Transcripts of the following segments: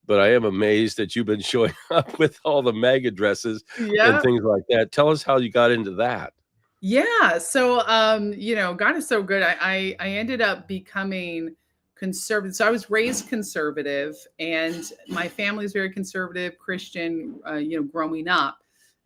but I am amazed that you've been showing up with all the MAGA dresses and Yeah. things like that. Tell us how you got into that. Yeah. So, God is so good. I ended up becoming conservative. So I was raised conservative, and my family is very conservative Christian, growing up.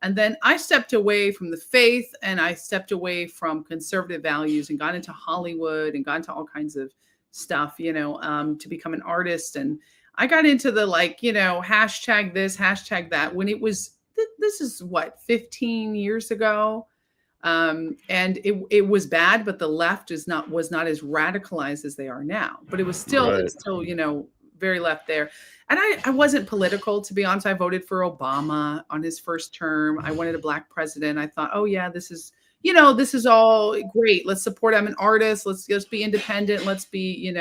And then I stepped away from the faith, and I stepped away from conservative values and got into Hollywood and got into all kinds of stuff, to become an artist. And I got into the hashtag this, hashtag that when it was, this is what, 15 years ago. And it was bad, but the left was not as radicalized as they are now. But Right. it's still very left there. And I wasn't political, to be honest. I voted for Obama on his first term. I wanted a black president. I thought, oh yeah, this is all great. Let's support. I'm an artist. Let's just be independent. Let's be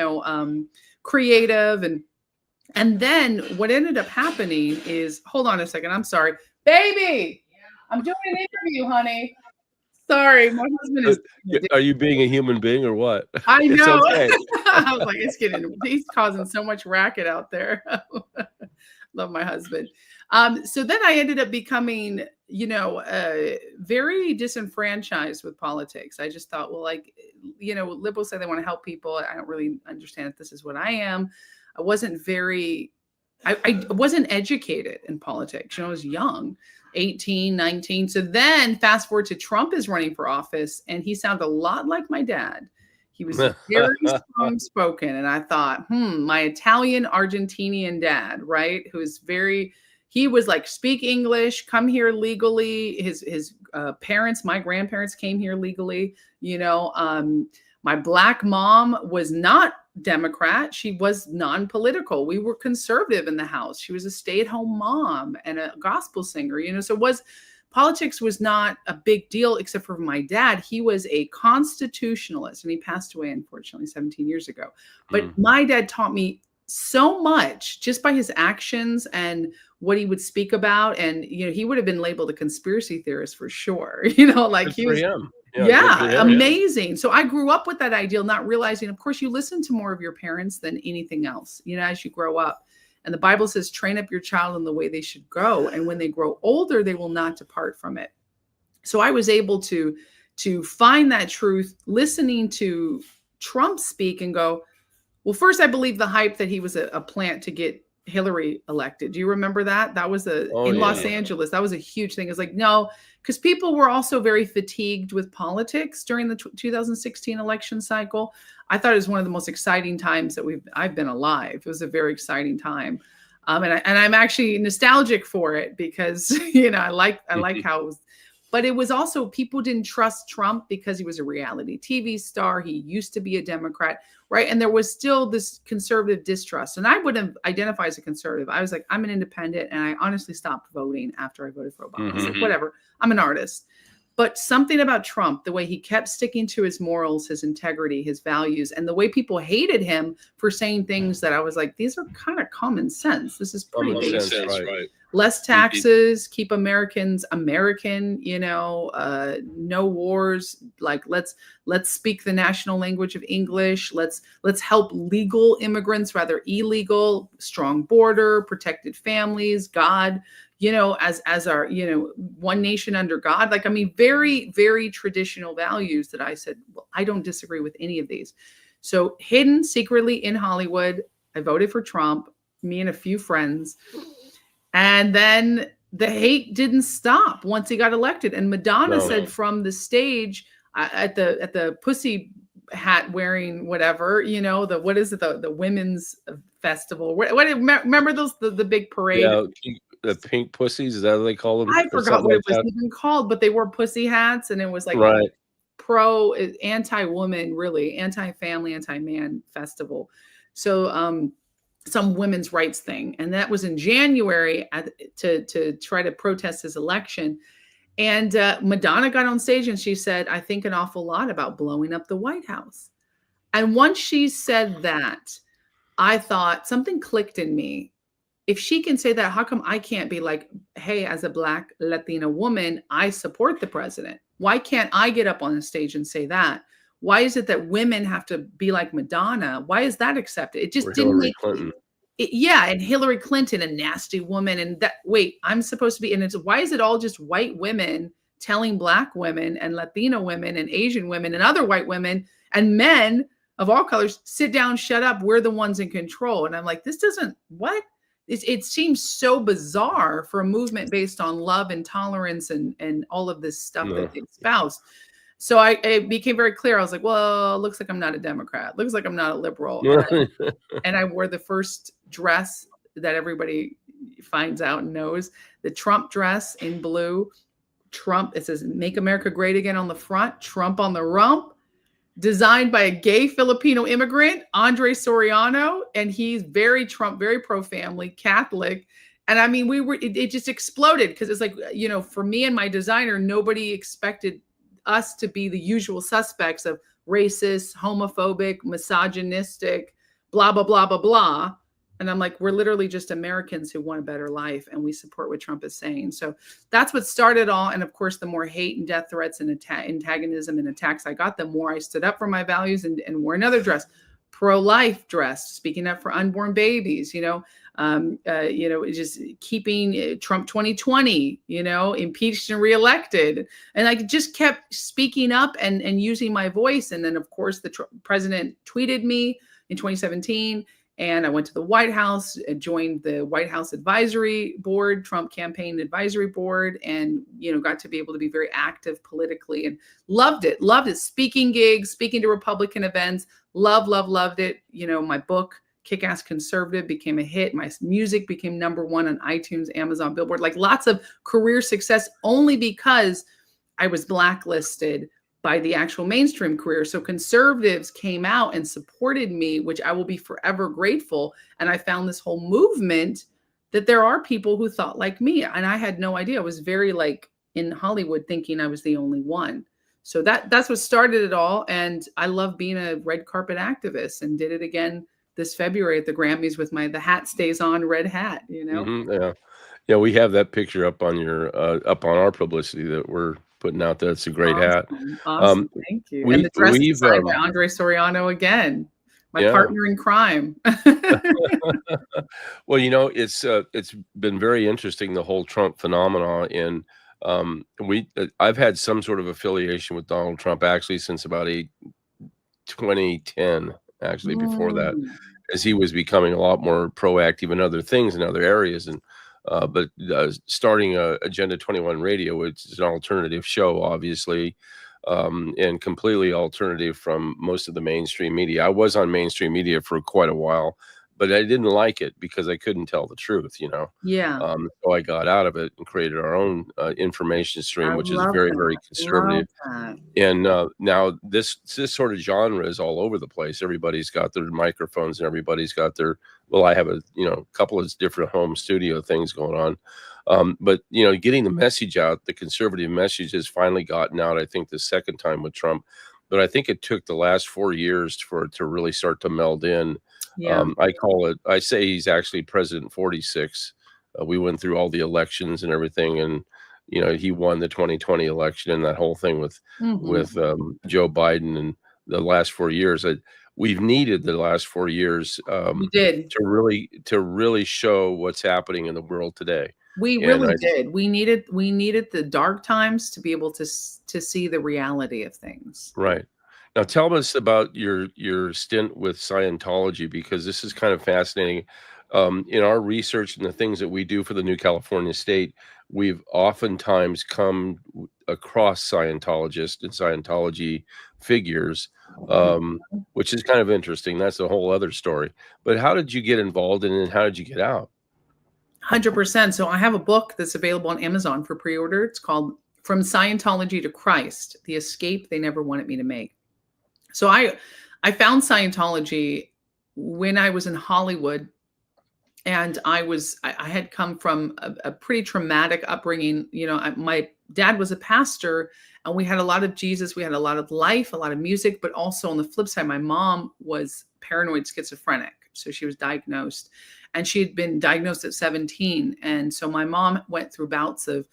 creative. And then what ended up happening is, hold on a second. I'm sorry, baby. I'm doing an interview, honey. Sorry, my husband is. Are you being a human being or what? I It's know. okay. I was like, he's causing so much racket out there. Love my husband. So then I ended up becoming, very disenfranchised with politics. I just thought, well, liberals say they want to help people. I don't really understand if this is what I am. I wasn't I wasn't educated in politics. I was young. 18, 19. So then fast forward to Trump is running for office, and he sounded a lot like my dad. He was very strong spoken. And I thought, my Italian Argentinian dad, right? He was like, speak English, come here legally. His parents, my grandparents came here legally. My black mom was not Democrat. She was non-political. We were conservative in the house. She was a stay-at-home mom and a gospel singer, so politics was not a big deal except for my dad. He was a constitutionalist, and he passed away, unfortunately, 17 years ago. But my dad taught me so much just by his actions and what he would speak about. And, he would have been labeled a conspiracy theorist for sure. Like Good he for was. him. Yeah, amazing. So I grew up with that ideal, not realizing, of course, you listen to more of your parents than anything else, as you grow up. And the Bible says, train up your child in the way they should go. And when they grow older, they will not depart from it. So I was able to find that truth, listening to Trump speak and go, well, first, I believe the hype that he was a plant to get Hillary elected. Do you remember that? That was in Los Angeles. That was a huge thing. It's like, no, because people were also very fatigued with politics during the 2016 election cycle. I thought it was one of the most exciting times that I've been alive. It was a very exciting time. And I'm actually nostalgic for it because, I like how it was. But it was also, people didn't trust Trump because he was a reality TV star. He used to be a Democrat, right? And there was still this conservative distrust. And I wouldn't identify as a conservative. I was like, I'm an independent. And I honestly stopped voting after I voted for Obama. I was like, whatever, I'm an artist. But something about Trump, the way he kept sticking to his morals, his integrity, his values, and the way people hated him for saying things that I was like, these are kind of common sense. This is pretty basic. Right. Less taxes, keep Americans American, no wars. Like let's speak the national language of English. Let's help legal immigrants rather illegal, strong border, protected families, God, as our, one nation under God. Like, I mean, very, very traditional values that I said, well, I don't disagree with any of these. So hidden secretly in Hollywood, I voted for Trump, me and a few friends. And then the hate didn't stop once he got elected. And Madonna said from the stage at the pussy hat wearing whatever, what is it? The women's festival. Remember those, the big parade? Yeah, the pink pussies, is that what they call them? I forgot what it was even called, but they wore pussy hats, and it was like anti-woman, really anti-family, anti-man festival. So, some women's rights thing. And that was in January to try to protest his election. And Madonna got on stage and she said, I think an awful lot about blowing up the White House. And once she said that, I thought something clicked in me. If she can say that, how come I can't be like, hey, as a Black Latina woman, I support the president. Why can't I get up on the stage and say that? Why is it that women have to be like Madonna? Why is that accepted? It just didn't make Yeah, and Hillary Clinton, a nasty woman, and that wait, I'm supposed to be, and it's why is it all just white women telling black women and Latino women and Asian women and other white women and men of all colors, sit down, shut up, we're the ones in control. And I'm like, this doesn't what? It seems so bizarre for a movement based on love and tolerance and all of this stuff No. that they espouse. So it became very clear. I was like, well, looks like I'm not a Democrat. Looks like I'm not a liberal. And I wore the first dress that everybody finds out and knows, the Trump dress in blue. Trump, it says "Make America Great Again" on the front, Trump on the rump, designed by a gay Filipino immigrant, Andre Soriano. And he's very Trump, very pro-family, Catholic. And I mean, it just exploded because it's like, for me and my designer, nobody expected us to be the usual suspects of racist, homophobic, misogynistic, blah, blah, blah, blah, blah. And I'm like, we're literally just Americans who want a better life, and we support what Trump is saying. So that's what started all. And of course, the more hate and death threats and antagonism and attacks I got, the more I stood up for my values and wore another dress, pro-life dress, speaking up for unborn babies, just keeping Trump 2020, impeached and reelected. And I just kept speaking up and using my voice. And then, of course, the president tweeted me in 2017. And I went to the White House and joined the White House Advisory Board, Trump Campaign Advisory Board, and, got to be able to be very active politically and loved it. Speaking gigs, speaking to Republican events, loved it. My book, Kick-Ass Conservative, became a hit. My music became #1 on iTunes, Amazon, Billboard, like lots of career success only because I was blacklisted by the actual mainstream career. So conservatives came out and supported me, which I will be forever grateful. And I found this whole movement that there are people who thought like me. And I had no idea. I was very in Hollywood thinking I was the only one. So that's what started it all. And I love being a red carpet activist, and did it again this February at the Grammys with the hat stays on red hat, Yeah. Yeah, we have that picture up on up on our publicity that we're putting out there. It's a great hat. Awesome. Thank you. And the dress designed by Andre Soriano again, my partner in crime. Well, it's been very interesting, the whole Trump phenomenon. And I've had some sort of affiliation with Donald Trump actually since about 2010, actually before that, as he was becoming a lot more proactive in other things in other areas. And but starting Agenda 21 Radio, which is an alternative show, obviously, and completely alternative from most of the mainstream media. I was on mainstream media for quite a while, but I didn't like it because I couldn't tell the truth, Yeah. So I got out of it and created our own information stream, which is very, very conservative. And now this sort of genre is all over the place. Everybody's got their microphones and everybody's got their, well, I have a couple of different home studio things going on. But getting the message out, the conservative message has finally gotten out, I think, the second time with Trump. But I think it took the last 4 years for it to really start to meld in. Yeah. I say he's actually President 46. We went through all the elections and everything, and he won the 2020 election and that whole thing with Joe Biden. And the last 4 years, we've needed the last 4 years we did to really show what's happening in the world today. We really did. We needed the dark times to be able to see the reality of things. Right. Now, tell us about your stint with Scientology, because this is kind of fascinating. In our research and the things that we do for the New California State, we've oftentimes come across Scientologists and Scientology figures, which is kind of interesting. That's a whole other story. But how did you get involved in it, and how did you get out? 100%. So I have a book that's available on Amazon for pre-order. It's called From Scientology to Christ: The Escape They Never Wanted Me to Make. So I found Scientology when I was in Hollywood, and I had come from a pretty traumatic upbringing. My dad was a pastor, and we had a lot of Jesus, we had a lot of life, a lot of music, but also on the flip side, my mom was paranoid schizophrenic. So she was diagnosed, and she had been diagnosed at 17. And so my mom went through bouts of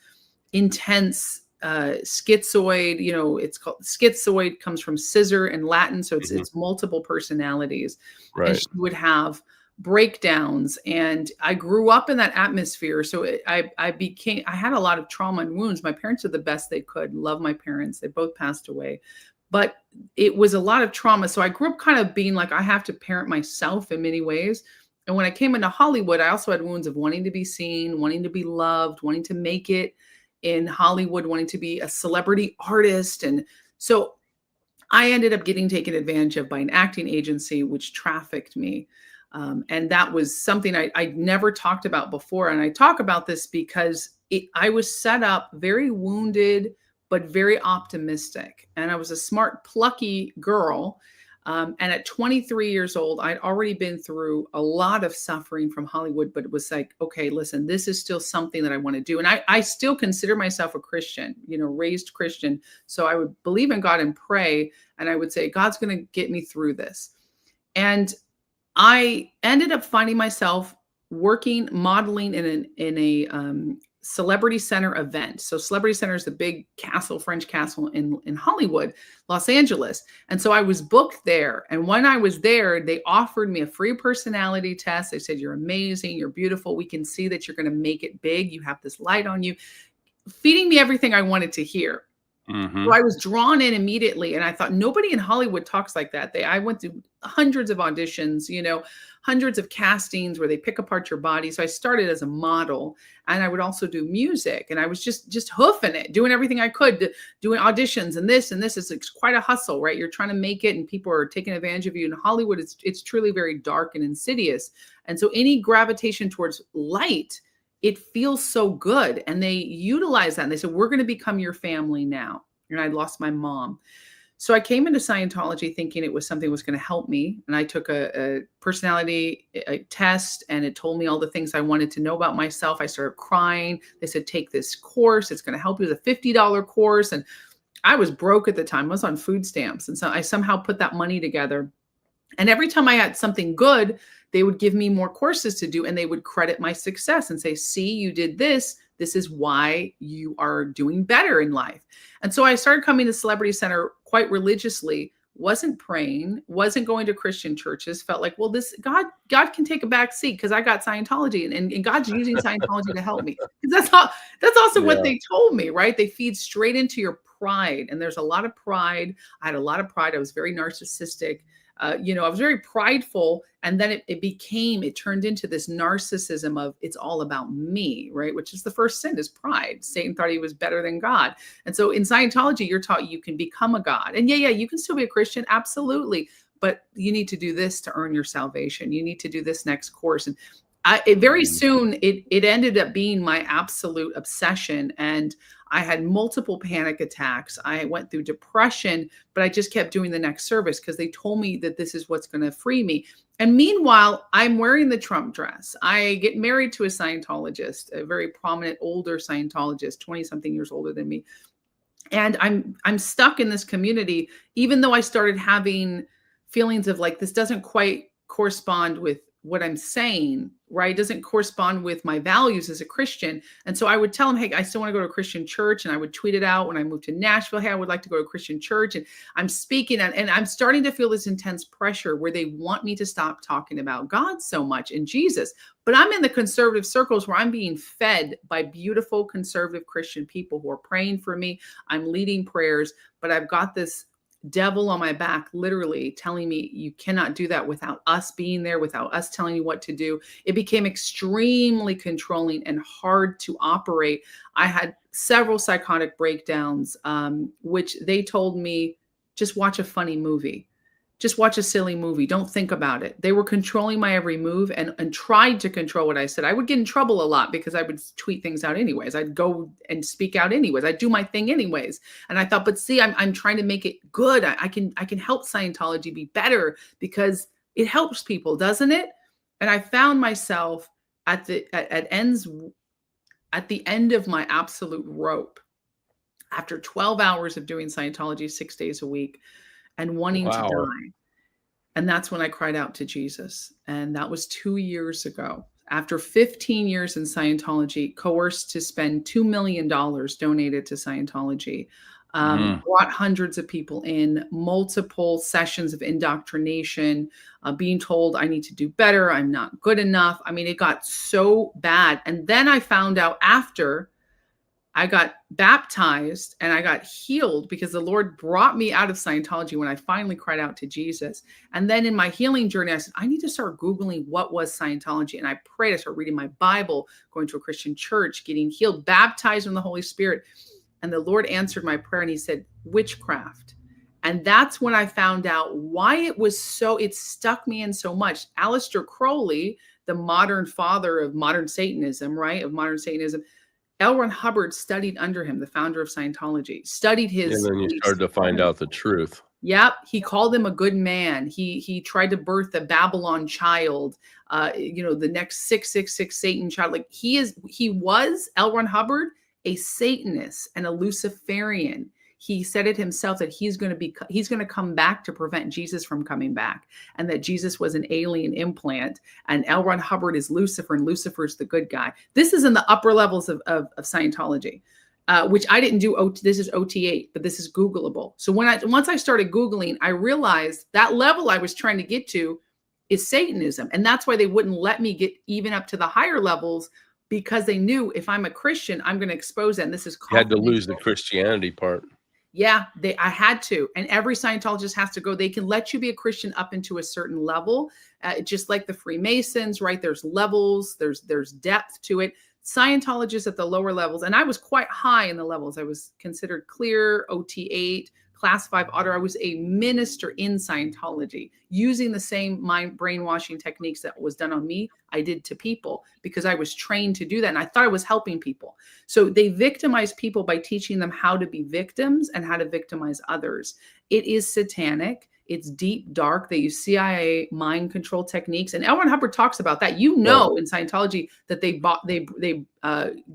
intense schizoid, it's called schizoid, comes from scissor in Latin. So it's multiple personalities. Right. And she would have breakdowns, and I grew up in that atmosphere. So I had a lot of trauma and wounds. My parents did the best they could. Love my parents. They both passed away, but it was a lot of trauma. So I grew up kind of being like, I have to parent myself in many ways. And when I came into Hollywood, I also had wounds of wanting to be seen, wanting to be loved, wanting to make it in Hollywood, wanting to be a celebrity artist. And so I ended up getting taken advantage of by an acting agency, which trafficked me. And that was something I never talked about before. And I talk about this because I was set up very wounded, but very optimistic. And I was a smart, plucky girl. And at 23 years old, I'd already been through a lot of suffering from Hollywood, but it was like, okay, listen, this is still something that I want to do. And I still consider myself a Christian, raised Christian. So I would believe in God and pray. And I would say, God's going to get me through this. And I ended up finding myself working, modeling in a Celebrity Center event. So Celebrity Center is the big castle, French castle in Hollywood, Los Angeles. And so I was booked there. And when I was there, they offered me a free personality test. They said, you're amazing. You're beautiful. We can see that you're going to make it big. You have this light on you, feeding me everything I wanted to hear. Mm-hmm. So I was drawn in immediately. And I thought, nobody in Hollywood talks like that. I went through hundreds of auditions, hundreds of castings where they pick apart your body. So I started as a model, and I would also do music. And I was just hoofing it, doing everything I could, doing auditions and this. It's quite a hustle, right? You're trying to make it, and people are taking advantage of you. In Hollywood, it's truly very dark and insidious. And so any gravitation towards light, it feels so good. And they utilize that. And they said, we're going to become your family now. And I lost my mom. So I came into Scientology thinking it was something that was going to help me. And I took a personality test, and it told me all the things I wanted to know about myself. I started crying. They said, take this course. It's going to help you. It's a $50 course. And I was broke at the time. I was on food stamps. And so I somehow put that money together. And every time I had something good, they would give me more courses to do, and they would credit my success and say, see, you did this. This is why you are doing better in life. And so I started coming to Celebrity Center quite religiously, wasn't praying, wasn't going to Christian churches, felt like, well, this God can take a back seat because I got Scientology, and God's using Scientology to help me. That's also what they told me, right? They feed straight into your pride. And there's a lot of pride. I had a lot of pride. I was very narcissistic. I was very prideful. And then it turned into this narcissism of it's all about me, right? Which is the first sin, is pride. Satan thought he was better than God. And so in Scientology, you're taught you can become a God. And yeah, you can still be a Christian. Absolutely. But you need to do this to earn your salvation. You need to do this next course. And very soon it ended up being my absolute obsession. And I had multiple panic attacks. I went through depression, but I just kept doing the next service because they told me that this is what's going to free me. And meanwhile, I'm wearing the Trump dress. I get married to a Scientologist, a very prominent older Scientologist, 20 something years older than me. And I'm stuck in this community, even though I started having feelings of like, this doesn't quite correspond with what I'm saying, right? It doesn't correspond with my values as a Christian. And so I would tell them, hey, I still want to go to a Christian church. And I would tweet it out when I moved to Nashville. Hey, I would like to go to a Christian church. And I'm speaking, and I'm starting to feel this intense pressure where they want me to stop talking about God so much and Jesus. But I'm in the conservative circles where I'm being fed by beautiful conservative Christian people who are praying for me. I'm leading prayers, but I've got this devil on my back, literally telling me you cannot do that without us being there, without us telling you what to do. It became extremely controlling and hard to operate. I had several psychotic breakdowns, which they told me, just watch a funny movie. Just watch a silly movie. Don't think about it. They were controlling my every move and tried to control what I said. I would get in trouble a lot because I would tweet things out anyways. I'd go and speak out anyways. I'd do my thing anyways. And I thought, but see, I'm trying to make it good. I can help Scientology be better because it helps people, doesn't it? And I found myself at the end of my absolute rope after 12 hours of doing Scientology 6 days a week and wanting to die. And that's when I cried out to Jesus. And that was 2 years ago. After 15 years in Scientology, coerced to spend $2 million donated to Scientology. brought hundreds of people in, multiple sessions of indoctrination, being told I need to do better, I'm not good enough. I mean, it got so bad. And then I found out after I got baptized and I got healed because the Lord brought me out of Scientology when I finally cried out to Jesus. And then in my healing journey, I said, I need to start Googling what was Scientology. And I prayed, I started reading my Bible, going to a Christian church, getting healed, baptized in the Holy Spirit. And the Lord answered my prayer and he said, witchcraft. And that's when I found out why it stuck me in so much. Aleister Crowley, the modern father of modern Satanism, right? Of modern Satanism, L. Ron Hubbard studied under him, the founder of Scientology, studied his. And then you started to find out the truth. Yep. He called him a good man. He tried to birth a Babylon child, the next 666 Satan child. Like he was L. Ron Hubbard, a Satanist and a Luciferian. He said it himself that he's going to come back to prevent Jesus from coming back, and that Jesus was an alien implant, and L. Ron Hubbard is Lucifer, and Lucifer is the good guy. This is in the upper levels of Scientology, which I didn't do. This is OT8, but this is Googleable. So once I started Googling, I realized that level I was trying to get to is Satanism, and that's why they wouldn't let me get even up to the higher levels, because they knew if I'm a Christian, I'm going to expose that. And this is you had to lose the Christianity part. Yeah, I had to. And every Scientologist has to go. They can let you be a Christian up into a certain level, just like the Freemasons, right? There's levels, there's depth to it. Scientologists at the lower levels, and I was quite high in the levels. I was considered clear, OT8, class 5 auditor. I was a minister in Scientology, using the same mind brainwashing techniques that was done on me, I did to people, because I was trained to do that. And I thought I was helping people. So they victimize people by teaching them how to be victims and how to victimize others. It is satanic. It's deep, dark. They use CIA mind control techniques. And L. Ron Hubbard talks about that. In Scientology that they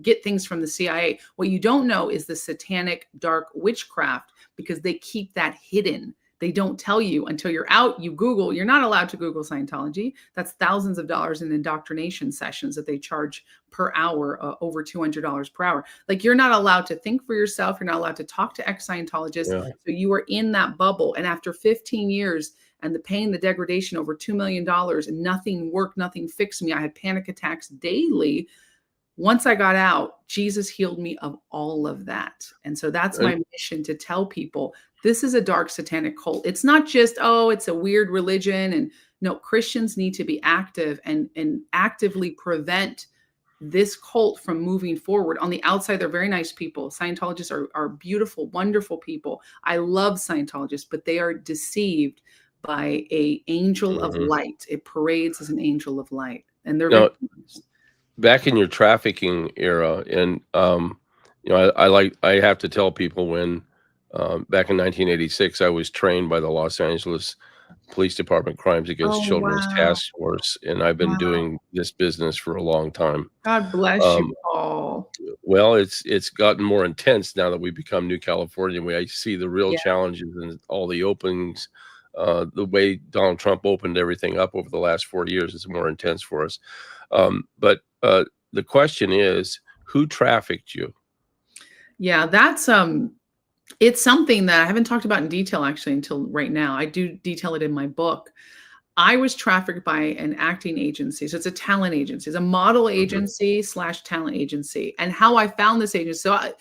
get things from the CIA. What you don't know is the satanic dark witchcraft, because they keep that hidden. They don't tell you until you're out. You Google. You're not allowed to Google Scientology. That's thousands of dollars in indoctrination sessions that they charge per hour, over $200 per hour. Like, you're not allowed to think for yourself. You're not allowed to talk to ex-Scientologists. Yeah. So you are in that bubble. And after 15 years and the pain, the degradation, over $2 million, and nothing worked, nothing fixed me. I had panic attacks daily. Once I got out, Jesus healed me of all of that. And so that's my mission, to tell people this is a dark satanic cult. It's not just, it's a weird religion. And no, Christians need to be active and actively prevent this cult from moving forward. On the outside, they're very nice people. Scientologists are beautiful, wonderful people. I love Scientologists, but they are deceived by an angel of light. It parades as an angel of light. And they're back in your trafficking era, and I have to tell people, when back in 1986, I was trained by the Los Angeles Police Department Crimes Against Children's Task Force, and I've been doing this business for a long time. God bless you, Paul. Well, it's gotten more intense now that we become New California. I see the real challenges and all the openings. The way Donald Trump opened everything up over the last 4 years is more intense for us. But the question is, who trafficked you? Yeah, that's it's something that I haven't talked about in detail actually until right now. I do detail it in my book. I was trafficked by an acting agency. So it's a talent agency. It's a model agency / talent agency. And how I found this agency. So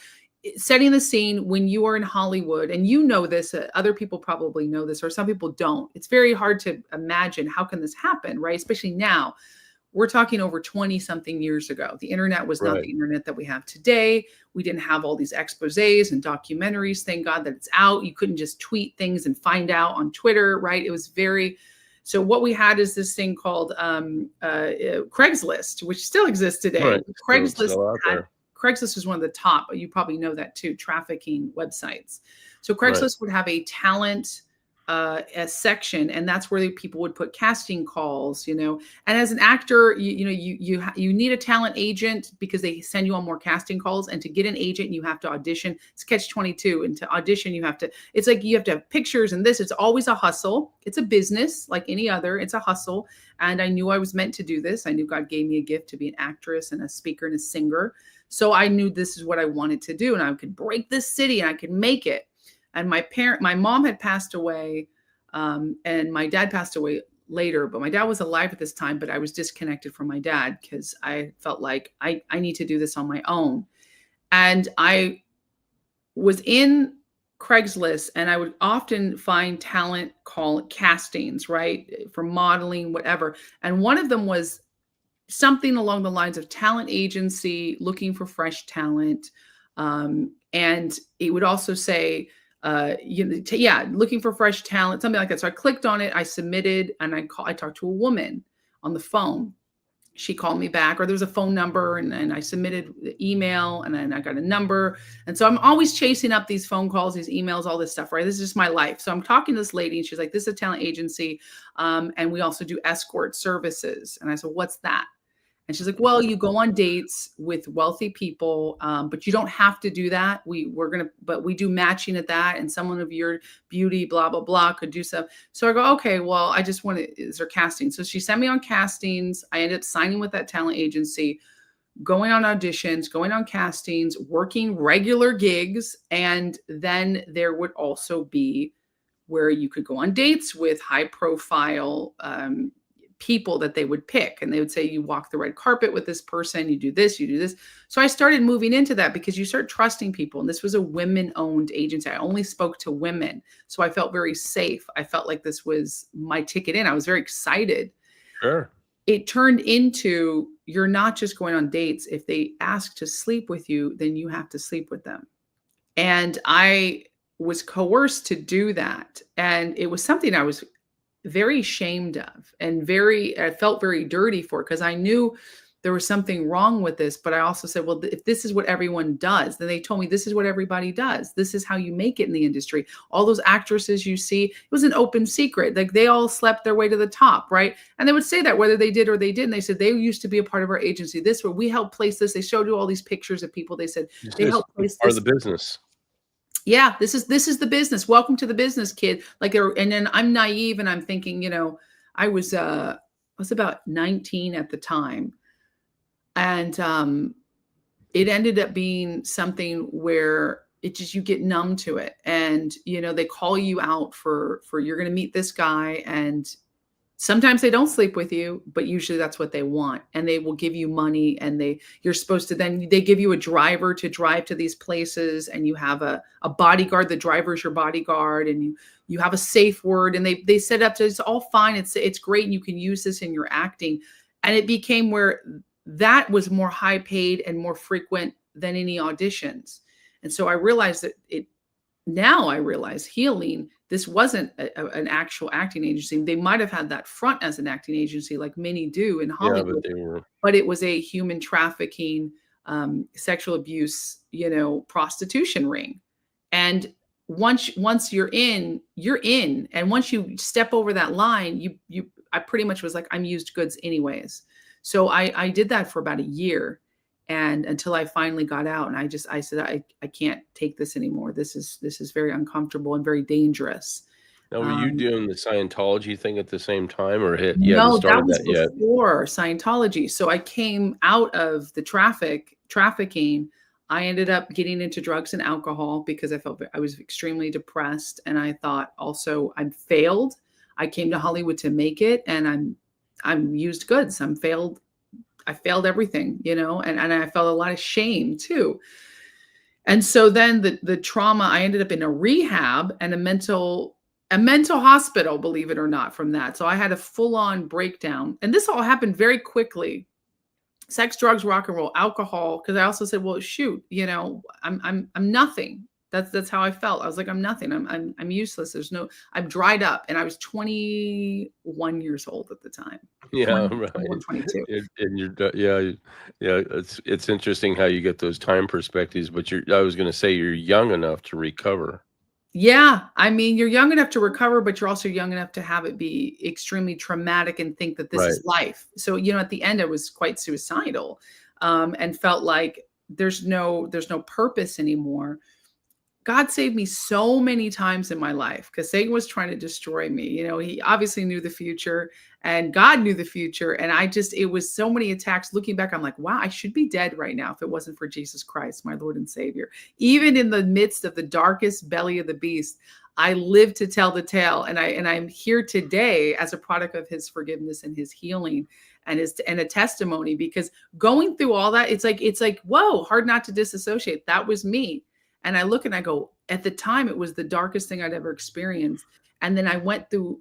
setting the scene, when you are in Hollywood, and you know this, other people probably know this, or some people don't. It's very hard to imagine, how can this happen, right? Especially now. We're talking over 20 something years ago. The internet was not the internet that we have today. We didn't have all these exposés and documentaries. Thank God that it's out. You couldn't just tweet things and find out on Twitter, right? It was so what we had is this thing called Craigslist, which still exists today. Right. Craigslist is one of the top, you probably know that too, trafficking websites. So Craigslist would have a talent a section, and that's where people would put casting calls, and as an actor, you need a talent agent, because they send you on more casting calls, and to get an agent, you have to audition. It's catch-22, and to audition, you have to have pictures, and it's always a hustle. It's a business like any other. It's a hustle. And I knew I was meant to do this. I knew God gave me a gift to be an actress and a speaker and a singer. So I knew this is what I wanted to do, and I could break this city and I could make it. And my mom had passed away, and my dad passed away later, but my dad was alive at this time, but I was disconnected from my dad because I felt like I need to do this on my own. And I was in Craigslist, and I would often find talent call castings, right? For modeling, whatever. And one of them was something along the lines of talent agency looking for fresh talent. And it would also say, looking for fresh talent, something like that. So I clicked on it, I submitted, and I talked to a woman on the phone. She called me back, or there was a phone number, and I submitted the email, and then I got a number. And so I'm always chasing up these phone calls, these emails, all this stuff, right? This is just my life. So I'm talking to this lady, and she's like, this is a talent agency. And we also do escort services. And I said, what's that? And she's like, well, you go on dates with wealthy people, but you don't have to do that. But we do matching at that. And someone of your beauty, blah, blah, blah, could do so. So I go, okay, well, I just want to, is there casting? So she sent me on castings. I ended up signing with that talent agency, going on auditions, going on castings, working regular gigs. And then there would also be where you could go on dates with high profile, people that they would pick, and they would say, you walk the red carpet with this person, you do this, you do this. So I started moving into that because you start trusting people. And this was a women-owned agency. I only spoke to women. So I felt very safe. I felt like this was my ticket in. I was very excited. Sure. It turned into, you're not just going on dates. If they ask to sleep with you, then you have to sleep with them. And I was coerced to do that. And it was something I was very ashamed of, and I felt very dirty for, because I knew there was something wrong with this. But I also said, well, if this is what everyone does, then they told me this is what everybody does. This is how you make it in the industry. All those actresses you see, it was an open secret. Like, they all slept their way to the top, right? And they would say that whether they did or they didn't. They said, they used to be a part of our agency. This, where we helped place this. They showed you all these pictures of people. They said they helped place part this. of the business. Yeah, this is the business. Welcome to the business, kid. And then I'm naive, and I'm thinking, I was about 19 at the time. And it ended up being something where you get numb to it. And, they call you out for you're going to meet this guy, and sometimes they don't sleep with you, but usually that's what they want. And they will give you money, and you're supposed to, then they give you a driver to drive to these places, and you have a bodyguard. The driver's your bodyguard, and you have a safe word, and they set up to, it's all fine. It's great. And you can use this in your acting. And it became where that was more high paid and more frequent than any auditions. And so I realized now I realize healing, this wasn't an actual acting agency. They might have had that front as an acting agency, like many do in Hollywood, but it was a human trafficking, sexual abuse, prostitution ring. And once you're in. And once you step over that line, I pretty much was like, I'm used goods anyways. So I did that for about a year. And until I finally got out, and I said, I can't take this anymore. This is very uncomfortable and very dangerous. Now, were you doing the Scientology thing at the same time, or you hadn't started that yet? Before Scientology. So I came out of the trafficking. I ended up getting into drugs and alcohol because I was extremely depressed. And I thought also I failed. I came to Hollywood to make it, and I'm used goods. I failed everything, and I felt a lot of shame too. And so then the trauma, I ended up in a rehab and a mental hospital, believe it or not, from that. So I had a full-on breakdown, and this all happened very quickly. Sex, drugs, rock and roll, alcohol. Because I also said, well, shoot, I'm nothing. That's how I felt. I was like, I'm nothing. I'm useless. I'm dried up. And I was 21 years old at the time. Yeah, right. 22. And you're, yeah. It's interesting how you get those time perspectives, but I was going to say you're young enough to recover. Yeah. I mean, you're young enough to recover, but you're also young enough to have it be extremely traumatic and think that this is life. So, at the end, I was quite suicidal, and felt like there's no purpose anymore. God saved me so many times in my life because Satan was trying to destroy me. You know, he obviously knew the future and God knew the future. And it was so many attacks. Looking back, I'm like, wow, I should be dead right now if it wasn't for Jesus Christ, my Lord and Savior. Even in the midst of the darkest belly of the beast, I live to tell the tale. And I'm here today as a product of his forgiveness and his healing and a testimony, because going through all that, it's like, whoa, hard not to disassociate. That was me. And I look and I go, at the time, it was the darkest thing I'd ever experienced. And then I went through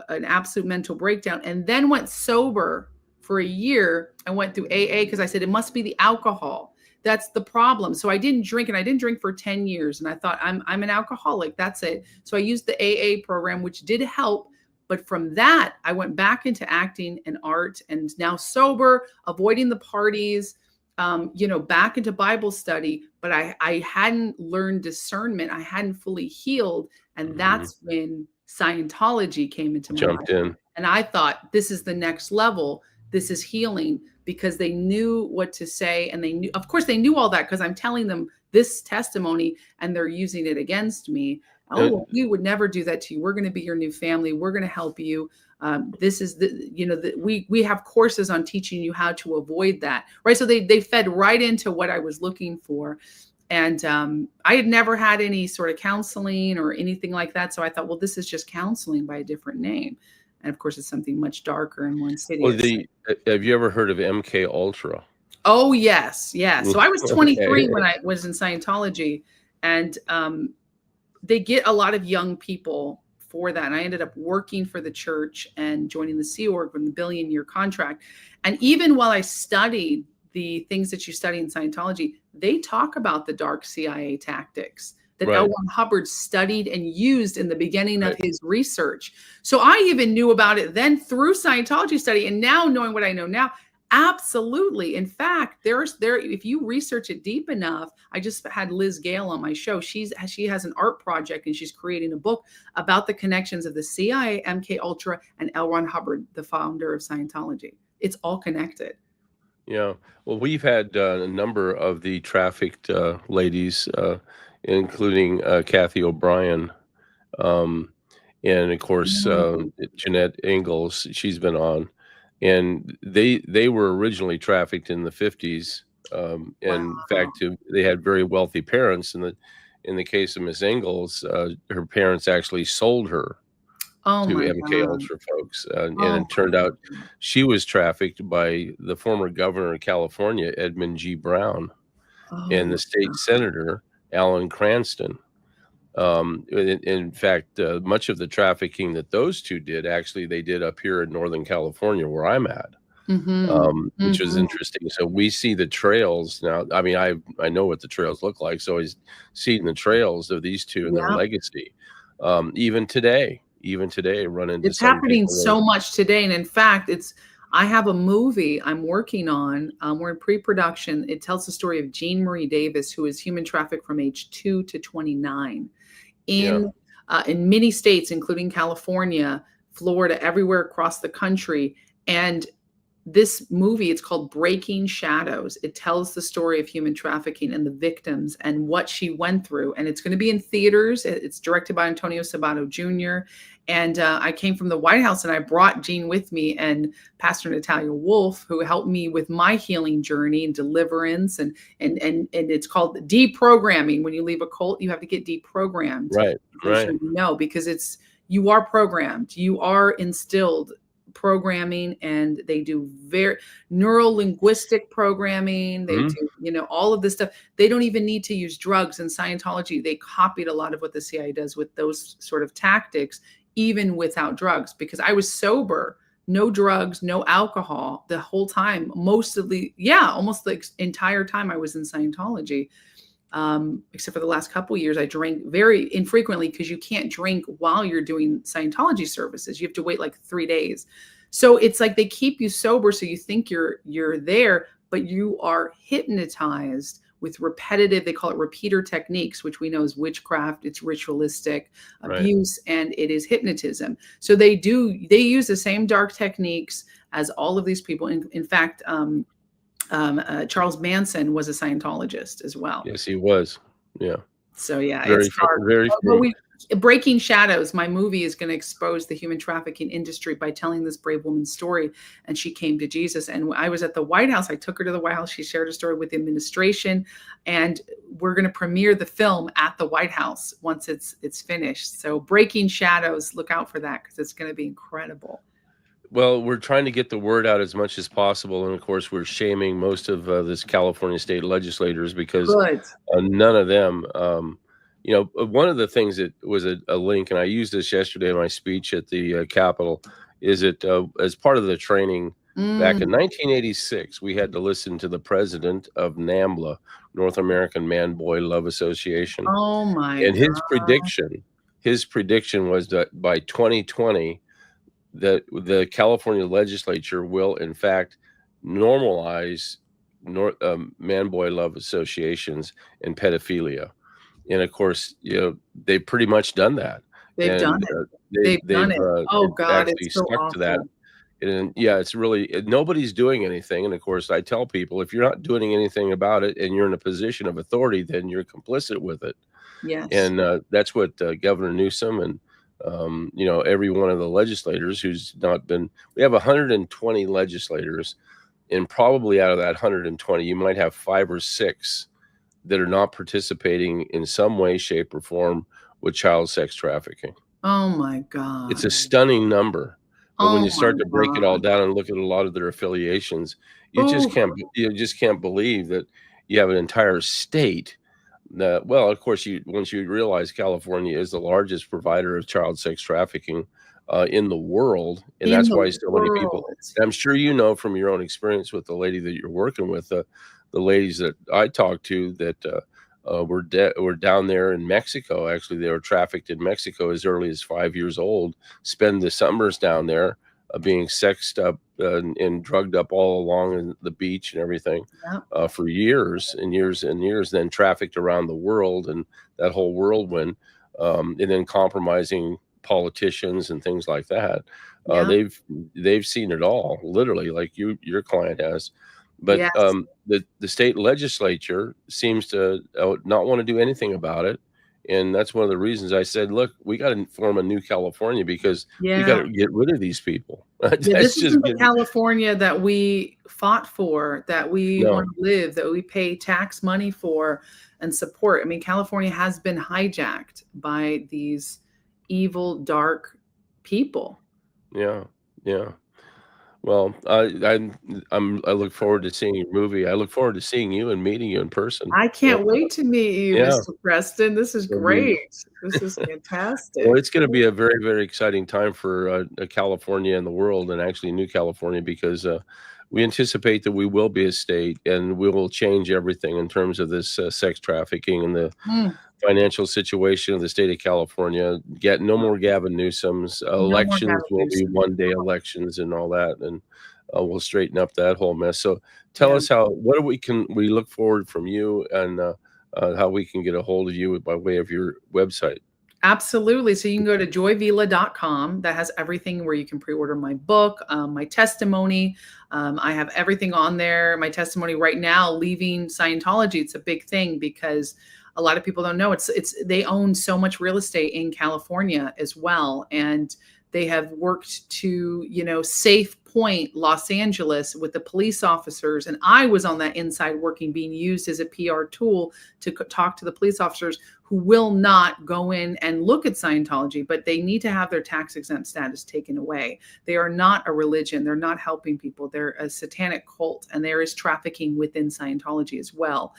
an absolute mental breakdown and then went sober for a year. I went through AA because I said, it must be the alcohol. That's the problem. So I didn't drink, and I didn't drink for 10 years. And I thought, I'm an alcoholic. That's it. So I used the AA program, which did help. But from that, I went back into acting and art, and now sober, avoiding the parties, back into Bible study, but I hadn't learned discernment. I hadn't fully healed. And that's when Scientology came into my life. In. And I thought, this is the next level. This is healing, because they knew what to say. And they knew, of course, they knew all that because I'm telling them this testimony and they're using it against me. Oh, well, we would never do that to you. We're going to be your new family. We're going to help you. This is we have courses on teaching you how to avoid that. Right. So they fed right into what I was looking for. And I had never had any sort of counseling or anything like that. So I thought, well, this is just counseling by a different name. And of course, it's something much darker and more insidious. Well, have you ever heard of MK Ultra? Oh, yes. Yeah. So I was 23 when I was in Scientology, and they get a lot of young people for that. And I ended up working for the church and joining the Sea Org with the billion-year contract. And even while I studied the things that you study in Scientology, they talk about the dark CIA tactics that L. Ron Hubbard studied and used in the beginning of his research. So I even knew about it then through Scientology study. And now, knowing what I know now, absolutely. In fact, if you research it deep enough, I just had Liz Gale on my show. She has an art project, and she's creating a book about the connections of the CIA, MK Ultra, and L. Ron Hubbard, the founder of Scientology. It's all connected. Yeah. Well, we've had a number of the trafficked ladies, including Kathy O'Brien, and of course Jeanette Ingalls. She's been on. And they were originally trafficked in the 50s. In fact, they had very wealthy parents. In the case of Miss Ingalls, her parents actually sold her to MK Ultra folks. And it turned out she was trafficked by the former governor of California, Edmund G. Brown, and the state senator, Alan Cranston. In fact, much of the trafficking that those two did, actually, they did up here in Northern California, where I'm at, which was interesting. So we see the trails now. I mean, I know what the trails look like, so I see the trails of these two and their legacy. Even today, run into it's happening so much today. And in fact, I have a movie I'm working on. We're in pre-production. It tells the story of Jean Marie Davis, who is human trafficked from age 2 to 29 in many states, including California, Florida, everywhere across the country. And this movie, it's called Breaking Shadows. It tells the story of human trafficking and the victims and what she went through. And it's going to be in theaters. It's directed by Antonio Sabato Jr. And I came from the White House, and I brought Jean with me and Pastor Natalia Wolf, who helped me with my healing journey and deliverance. And it's called deprogramming. When you leave a cult, you have to get deprogrammed. Right. No, because you are programmed. You are instilled programming, and they do very neuro-linguistic programming. They do, all of this stuff. They don't even need to use drugs. In Scientology, they copied a lot of what the CIA does with those sort of tactics, even without drugs, because I was sober, no drugs, no alcohol the whole time, almost the entire time I was in Scientology. Except for the last couple of years, I drank very infrequently, because you can't drink while you're doing Scientology services. You have to wait like 3 days. So it's like they keep you sober, so you think you're there, but you are hypnotized with repetitive, they call it repeater techniques, which we know is witchcraft. It's ritualistic abuse, and it is hypnotism. So they use the same dark techniques as all of these people. In fact, Charles Manson was a Scientologist as well. Yes, he was. Yeah. So yeah, Very, it's dark. very But funny. Breaking Shadows, my movie, is going to expose the human trafficking industry by telling this brave woman's story. And she came to Jesus. And I was at the White House. I took her to the White House. She shared a story with the administration, and we're going to premiere the film at the White House once it's finished. So Breaking Shadows, look out for that, because it's going to be incredible. Well, we're trying to get the word out as much as possible, and of course, we're shaming most of this California state legislators because Good. none of them. One of the things that was a link, and I used this yesterday in my speech at the Capitol, is that as part of the training back in 1986, we had to listen to the president of NAMBLA, North American Man Boy Love Association, Oh my and God. his prediction was that by 2020 that the California legislature will, in fact, normalize man boy love associations and pedophilia. And of course, they've pretty much done that, They've done and it. They've done it. Oh God, actually it's so stuck to that. awful. And yeah, it's really nobody's doing anything. And of course, I tell people, if you're not doing anything about it and you're in a position of authority, then you're complicit with it. Yes. And that's what Governor Newsom and every one of the legislators who's not been. We have 120 legislators, and probably out of that 120, you might have 5 or 6 that are not participating in some way, shape, or form with child sex trafficking. Oh my God. It's a stunning number. But when Oh you start my to break it all God. down and look at a lot of their affiliations, Oh, you just can't believe that you have an entire state that, well, of course, once you realize California is the largest provider of child sex trafficking in the world, and in that's the why so many people. world. I'm sure you know from your own experience with the lady that you're working with, the ladies that I talked to that were down there in Mexico. Actually, they were trafficked in Mexico as early as 5 years old. Spend the summers down there, being sexed up and drugged up all along the beach and everything Yep. for years and years and years. Then trafficked around the world and that whole whirlwind, and then compromising politicians and things like that. Yeah. They've seen it all, literally, like your client has. But Yes. the state legislature seems to not want to do anything about it. And that's one of the reasons I said, look, we got to form a new California because we got Yeah. to get rid of these people. Yeah, That's this just isn't the getting, California that we fought for, that we no. want to live, that we pay tax money for and support. I mean, California has been hijacked by these evil, dark people. Yeah. Yeah. Well, I look forward to seeing your movie. I look forward to seeing you and meeting you in person. I And, can't wait to meet you, yeah, Mr. Preston. This is it'll be, great. This is well, fantastic. it's going to be a very, very exciting time for California and the world, and actually New California, because we anticipate that we will be a state and we will change everything in terms of this sex trafficking and the Mm, financial situation of the state of California. Get no more Gavin Newsom's. no more Elections Gavin will be Newsom. one-day elections and all that, and we'll straighten up that whole mess. So tell Yeah. us what we look forward from you, and how we can get a hold of you by way of your website. Absolutely. So you can go to joyvilla.com. That has everything where you can pre-order my book, my testimony. I have everything on there. My testimony right now, leaving Scientology. It's a big thing because a lot of people don't know they own so much real estate in California as well. And they have worked to, safe point Los Angeles with the police officers. And I was on that inside working, being used as a PR tool to talk to the police officers who will not go in and look at Scientology, but they need to have their tax exempt status taken away. They are not a religion. They're not helping people. They're a satanic cult, and there is trafficking within Scientology as well,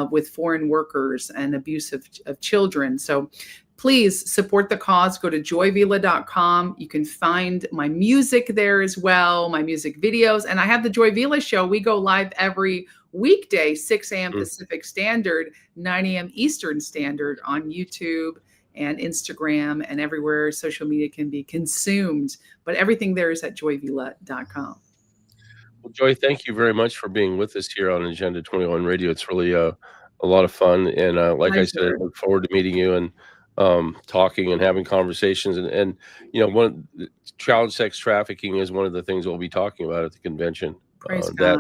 with foreign workers and abuse of children. So please support the cause. Go to joyvilla.com. You can find my music there as well, my music videos. And I have the Joy Villa show. We go live every weekday, 6 a.m. Pacific Standard, 9 a.m. Eastern Standard on YouTube and Instagram and everywhere social media can be consumed. But everything there is at joyvilla.com. Well, Joy, thank you very much for being with us here on Agenda 21 Radio. It's really a lot of fun. And like I said, I look forward to meeting you and talking and having conversations. And child sex trafficking is one of the things we'll be talking about at the convention. Praise God.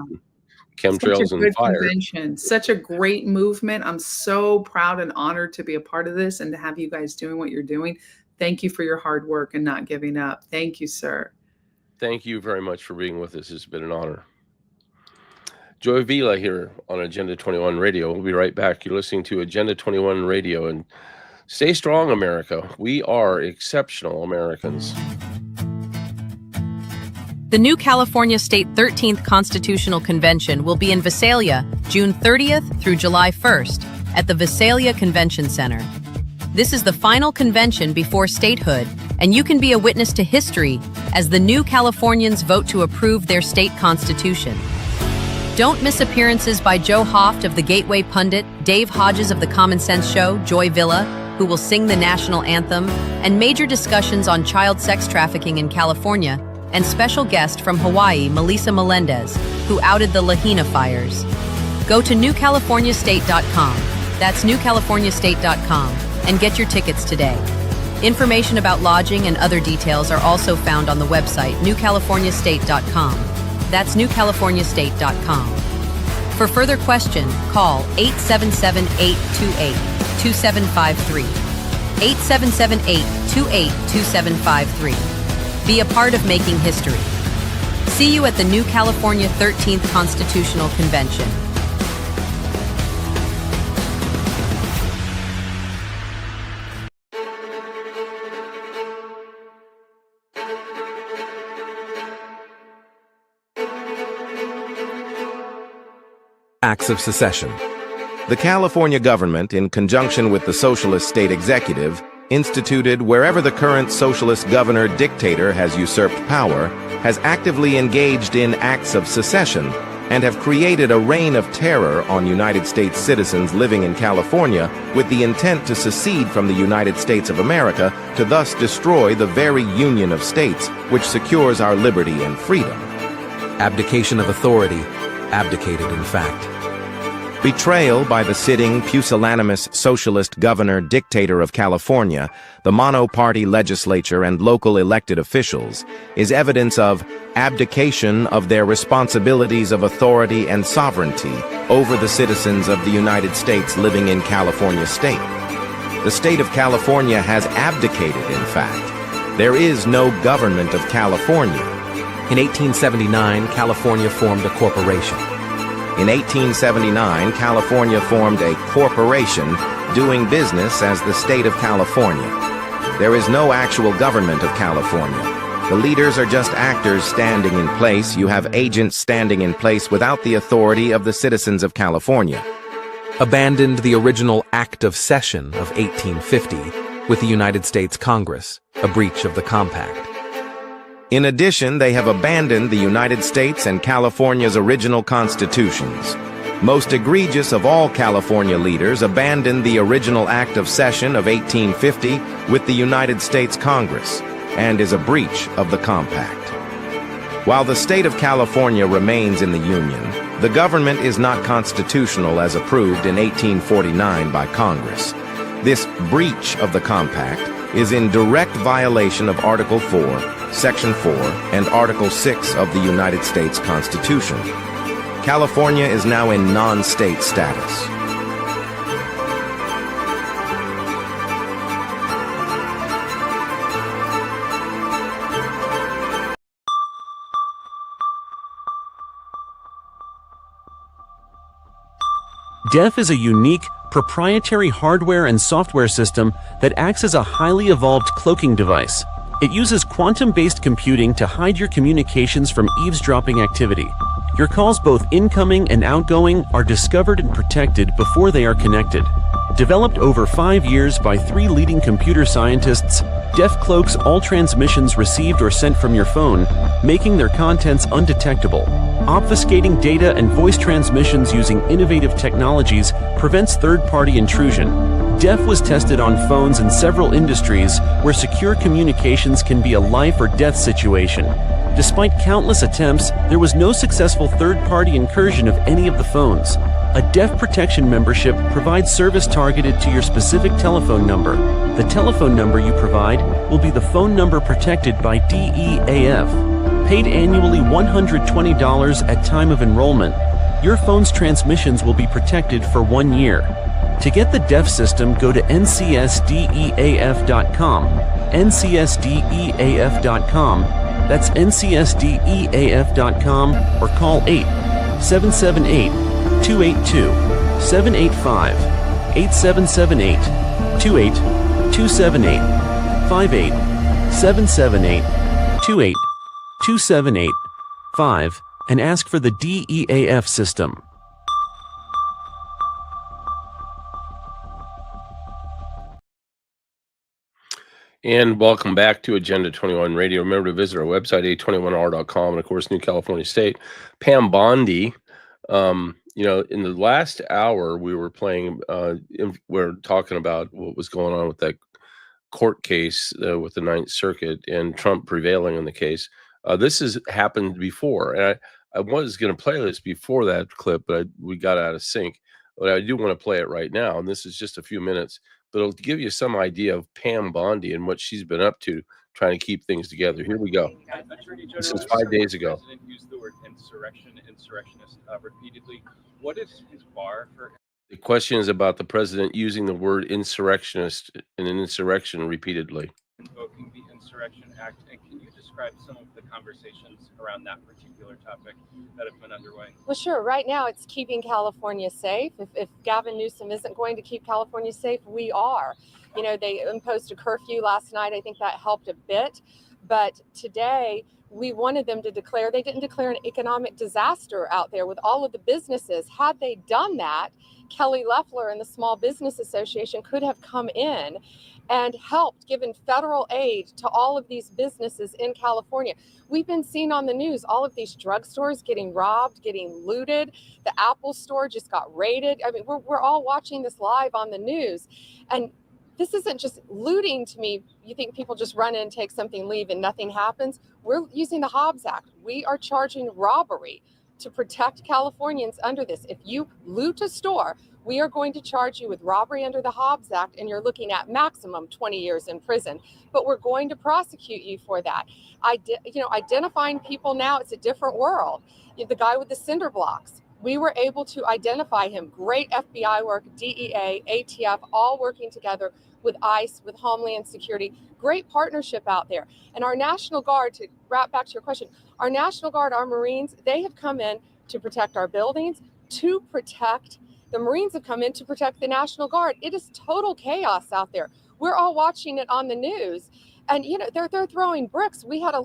chemtrails and fire. Convention. Such a great movement. I'm so proud and honored to be a part of this and to have you guys doing what you're doing. Thank you for your hard work and not giving up. Thank you, sir. Thank you very much for being with us. It's been an honor. Joy Villa here on Agenda 21 Radio. We'll be right back. You're listening to Agenda 21 Radio, and stay strong, America. We are exceptional Americans. The new California State 13th Constitutional Convention will be in Visalia, June 30th through July 1st at the Visalia Convention Center. This is the final convention before statehood, and you can be a witness to history as the new Californians vote to approve their state constitution. Don't miss appearances by Joe Hoft of the Gateway Pundit, Dave Hodges of the Common Sense Show, Joy Villa, who will sing the national anthem, and major discussions on child sex trafficking in California, and special guest from Hawaii, Melissa Melendez, who outed the Lahaina fires. Go to newcaliforniastate.com. That's newcaliforniastate.com, and get your tickets today. Information about lodging and other details are also found on the website newcaliforniastate.com. That's newcaliforniastate.com. For further question, call 877-828-2753. 877-828-2753. Be a part of making history. See you at the new California 13th Constitutional Convention. Acts of secession. The California government, in conjunction with the socialist state executive, instituted wherever the current socialist governor-dictator has usurped power, has actively engaged in acts of secession and have created a reign of terror on United States citizens living in California with the intent to secede from the United States of America to thus destroy the very union of states which secures our liberty and freedom. Abdication of authority, abdicated in fact. Betrayal by the sitting pusillanimous socialist governor-dictator of California, the mono-party legislature and local elected officials, is evidence of abdication of their responsibilities of authority and sovereignty over the citizens of the United States living in California state. The state of California has abdicated, in fact. There is no government of California. In 1879, California formed a corporation. In 1879, California formed a corporation doing business as the state of California. There is no actual government of California. The leaders are just actors standing in place. You have agents standing in place without the authority of the citizens of California. Abandoned the original Act of Cession of 1850 with the United States Congress, a breach of the compact. In addition, they have abandoned the United States and California's original constitutions. Most egregious of all California leaders abandoned the original Act of Cession of 1850 with the United States Congress, and is a breach of the compact. While the state of California remains in the Union, the government is not constitutional as approved in 1849 by Congress. This breach of the compact is in direct violation of Article 4, Section 4, and Article 6 of the United States Constitution. California is now in non-state status. DEF is a unique, proprietary hardware and software system that acts as a highly evolved cloaking device. It uses quantum-based computing to hide your communications from eavesdropping activity. Your calls, both incoming and outgoing, are discovered and protected before they are connected. Developed over 5 years by 3 leading computer scientists, DEF cloaks all transmissions received or sent from your phone, making their contents undetectable. Obfuscating data and voice transmissions using innovative technologies prevents third-party intrusion. DEF was tested on phones in several industries where secure communications can be a life or death situation. Despite countless attempts, there was no successful third-party incursion of any of the phones. A DEF Protection membership provides service targeted to your specific telephone number. The telephone number you provide will be the phone number protected by DEAF. Paid annually $120 at time of enrollment. your phone's transmissions will be protected for 1 year. To get the DEF system, go to ncsdeaf.com, ncsdeaf.com, that's ncsdeaf.com, or call 8-778-282-785, 8778-28-278, 58-778-28-278-5, and ask for the DEAF system. And welcome back to Agenda 21 Radio. Remember to visit our website, a21r.com, and of course, New California State. Pam Bondi, in the last hour, we were we're talking about what was going on with that court case with the Ninth Circuit and Trump prevailing in the case. This has happened before, and I was going to play this before that clip, but we got out of sync. But I do want to play it right now, and this is just a few minutes, but it'll give you some idea of Pam Bondi and what she's been up to trying to keep things together. Here we go. This is 5 days ago. The president used the word insurrectionist repeatedly. What is his bar for? The question is about the president using the word insurrectionist and an insurrection repeatedly. Invoking the Insurrection Act, and can you describe some of the conversations around that particular topic that have been underway? Well, sure. Right now, it's keeping California safe. If Gavin Newsom isn't going to keep California safe, we are. They imposed a curfew last night. I think that helped a bit. But today, we wanted them to declare. They didn't declare an economic disaster out there with all of the businesses. Had they done that, Kelly Loeffler and the Small Business Association could have come in and helped, given federal aid to all of these businesses in California. We've been seeing on the news all of these drugstores getting robbed, getting looted. The Apple store just got raided. I mean, we're all watching this live on the news. And this isn't just looting to me. You think people just run in, take something, leave, and nothing happens? We're using the Hobbs Act. We are charging robbery to protect Californians under this. If you loot a store, we are going to charge you with robbery under the Hobbs Act, and you're looking at maximum 20 years in prison. But we're going to prosecute you for that. Identifying people now, it's a different world. The guy with the cinder blocks, we were able to identify him. Great FBI work, DEA, ATF, all working together with ICE, with Homeland Security. Great partnership out there. And our National Guard, to wrap back to your question, our National Guard, our Marines, they have come in to protect our buildings, the Marines have come in to protect the National Guard. It is total chaos out there. We're all watching it on the news. And, they're throwing bricks. We had a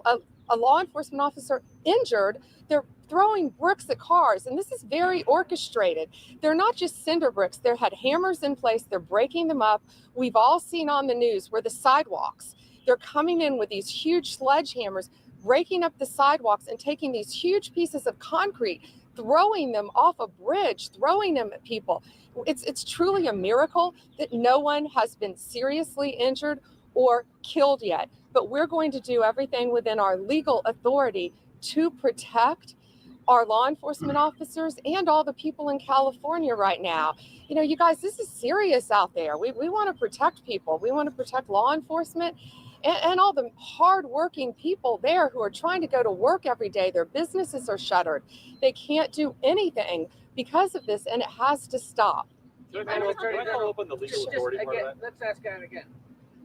law enforcement officer injured. They're throwing bricks at cars. And this is very orchestrated. They're not just cinder bricks. They had hammers in place. They're breaking them up. We've all seen on the news where the sidewalks, they're coming in with these huge sledgehammers, breaking up the sidewalks and taking these huge pieces of concrete, throwing them off a bridge, throwing them at people. It's truly a miracle that no one has been seriously injured or killed yet. But we're going to do everything within our legal authority to protect our law enforcement officers and all the people in California right now. You guys, this is serious out there. We want to protect people. We want to protect law enforcement and all the hardworking people there who are trying to go to work every day. Their businesses are shuttered. They can't do anything because of this, and it has to stop. Let's ask that again.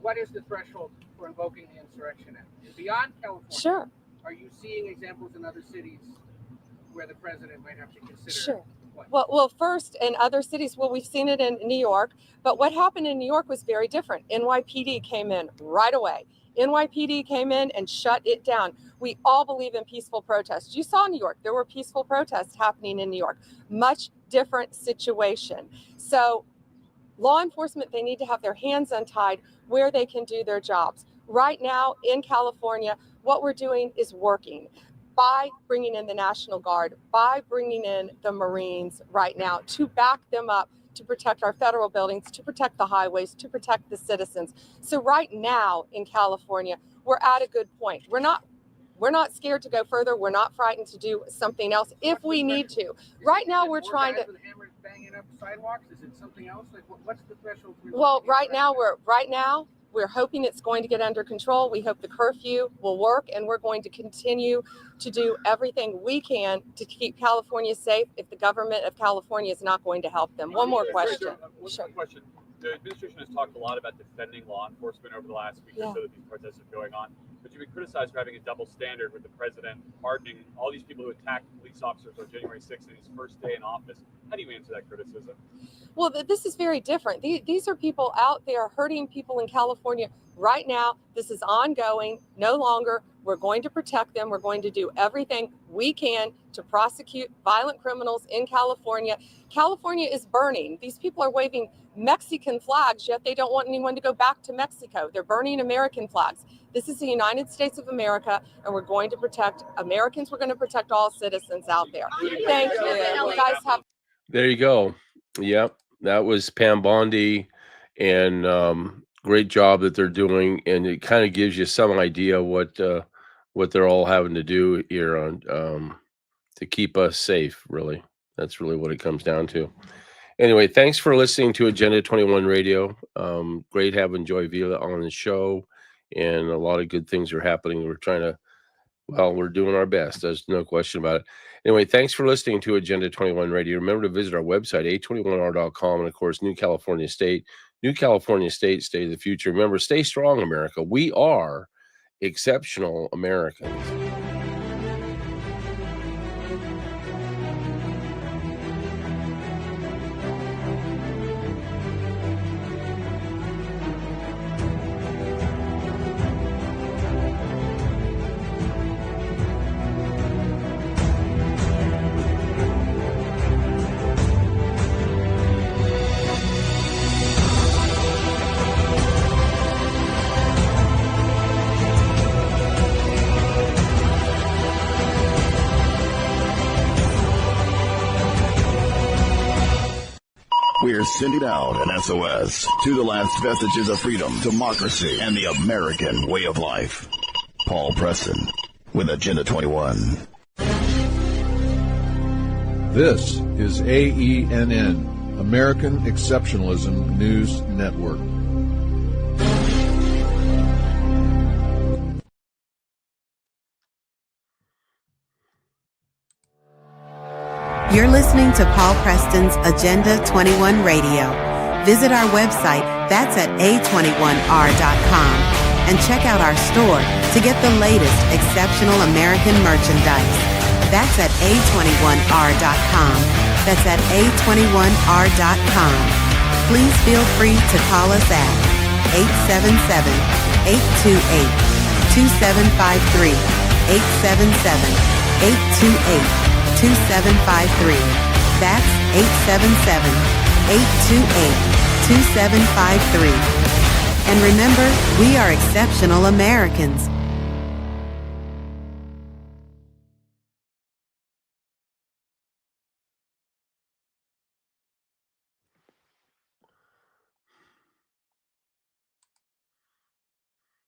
What is the threshold for invoking the Insurrection Act? Beyond California, Sure. Are you seeing examples in other cities where the president might have to consider? Sure. Well, first, in other cities, we've seen it in New York, but what happened in New York was very different. NYPD came in right away. NYPD came in and shut it down. We all believe in peaceful protests. You saw New York. There were peaceful protests happening in New York. Much different situation. So law enforcement, they need to have their hands untied where they can do their jobs. Right now in California, what we're doing is working by bringing in the National Guard, by bringing in the Marines right now to back them up, to protect our federal buildings, to protect the highways, to protect the citizens. So right now in California, we're at a good point. We're not scared to go further. We're not frightened to do something else if we need to. Right now, we're trying to. With hammers banging up sidewalks? Is it something else? Like, what's the threshold? Well, right now We're hoping it's going to get under control. We hope the curfew will work, and we're going to continue to do everything we can to keep California safe if the government of California is not going to help them. One more question. One question. The administration has talked a lot about defending law enforcement over the last week or so that these protests are going on. But you've been criticized for having a double standard with the president pardoning all these people who attacked police officers on January 6th in his first day in office. How do you answer that criticism? Well, this is very different. These are people out there hurting people in California right now. This is ongoing, no longer. We're going to protect them. We're going to do everything we can to prosecute violent criminals in California. California is burning. These people are waving Mexican flags, yet they don't want anyone to go back to Mexico. They're burning American flags. This is the United States of America, and we're going to protect Americans. We're going to protect all citizens out there. Thank you. You guys have. There you go. Yep. That was Pam Bondi, and great job that they're doing. And it kind of gives you some idea what they're all having to do here on to keep us safe. Really, that's really what it comes down to. Anyway, thanks for listening to Agenda 21 Radio. Great having joyvilla on the show, and a lot of good things are happening. We're doing our best. There's no question about it. Anyway, thanks for listening to Agenda 21 Radio. Remember to visit our website, a21r.com, and of course, New California State, State of the Future. Remember, stay strong, America. We are exceptional Americans. We're sending out an SOS to the last vestiges of freedom, democracy, and the American way of life. Paul Preston with Agenda 21. This is AENN, American Exceptionalism News Network. You're listening to Paul Preston's Agenda 21 Radio. Visit our website, that's at a21r.com, and check out our store to get the latest exceptional American merchandise. That's at a21r.com. That's at a21r.com. Please feel free to call us at 877-828-2753, 877-828-2753. That's 877-828-2753. And remember, we are exceptional Americans.